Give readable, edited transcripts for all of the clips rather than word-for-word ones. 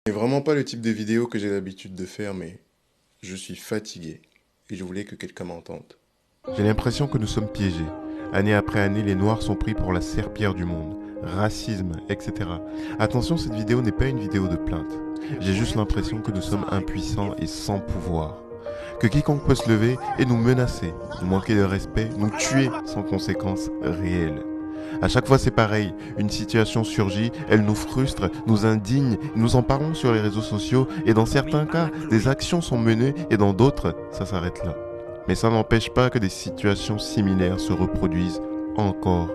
C'est vraiment pas le type de vidéo que j'ai l'habitude de faire, mais je suis fatigué et je voulais que quelqu'un m'entende. J'ai l'impression que nous sommes piégés. Année après année, les Noirs sont pris pour la serpillière du monde. Racisme, etc. Attention, cette vidéo n'est pas une vidéo de plainte. J'ai juste l'impression que nous sommes impuissants et sans pouvoir. Que quiconque peut se lever et nous menacer, nous manquer de respect, nous tuer sans conséquences réelles. À chaque fois c'est pareil, une situation surgit, elle nous frustre, nous indigne, nous en parlons sur les réseaux sociaux et dans certains cas, des actions sont menées et dans d'autres, ça s'arrête là. Mais ça n'empêche pas que des situations similaires se reproduisent encore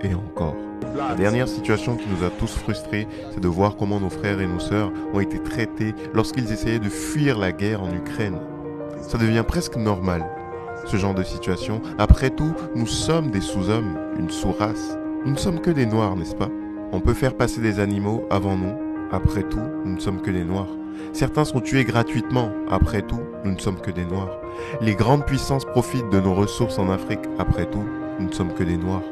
et encore. La dernière situation qui nous a tous frustrés, c'est de voir comment nos frères et nos sœurs ont été traités lorsqu'ils essayaient de fuir la guerre en Ukraine. Ça devient presque normal, ce genre de situation. Après tout, nous sommes des sous-hommes, une sous-race. Nous ne sommes que des noirs, n'est-ce pas? On peut faire passer des animaux avant nous. Après tout, nous ne sommes que des noirs. Certains sont tués gratuitement. Après tout, nous ne sommes que des noirs. Les grandes puissances profitent de nos ressources en Afrique. Après tout, nous ne sommes que des noirs.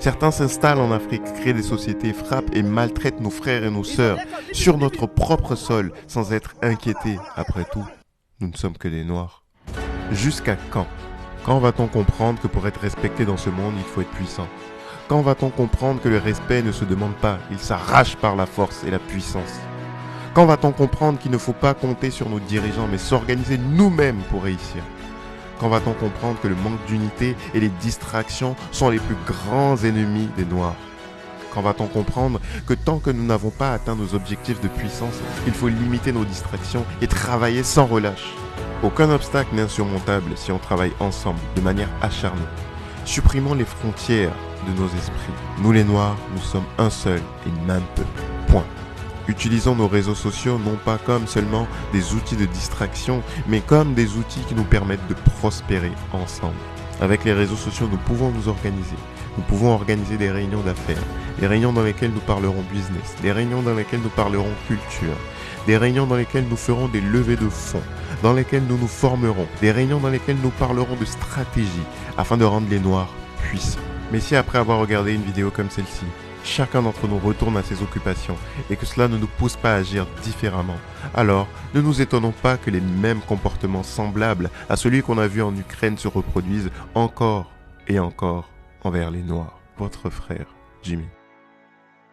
Certains s'installent en Afrique, créent des sociétés, frappent et maltraitent nos frères et nos sœurs sur notre propre sol sans être inquiétés. Après tout, nous ne sommes que des noirs. Jusqu'à quand? Quand va-t-on comprendre que pour être respecté dans ce monde, il faut être puissant? Quand va-t-on comprendre que le respect ne se demande pas, il s'arrache par la force et la puissance? Quand va-t-on comprendre qu'il ne faut pas compter sur nos dirigeants, mais s'organiser nous-mêmes pour réussir? Quand va-t-on comprendre que le manque d'unité et les distractions sont les plus grands ennemis des Noirs? Quand va-t-on comprendre que tant que nous n'avons pas atteint nos objectifs de puissance, il faut limiter nos distractions et travailler sans relâche? Aucun obstacle n'est insurmontable si on travaille ensemble, de manière acharnée. Supprimons les frontières de nos esprits. Nous les Noirs, nous sommes un seul et même peuple. Point. Utilisons nos réseaux sociaux non pas comme seulement des outils de distraction, mais comme des outils qui nous permettent de prospérer ensemble. Avec les réseaux sociaux, nous pouvons nous organiser. Nous pouvons organiser des réunions d'affaires, des réunions dans lesquelles nous parlerons business, des réunions dans lesquelles nous parlerons culture, des réunions dans lesquelles nous ferons des levées de fonds, dans lesquelles nous nous formerons, des réunions dans lesquelles nous parlerons de stratégie afin de rendre les Noirs puissants. Mais si après avoir regardé une vidéo comme celle-ci, chacun d'entre nous retourne à ses occupations et que cela ne nous pousse pas à agir différemment, alors ne nous étonnons pas que les mêmes comportements semblables à celui qu'on a vu en Ukraine se reproduisent encore et encore envers les Noirs. Votre frère, Jimmy.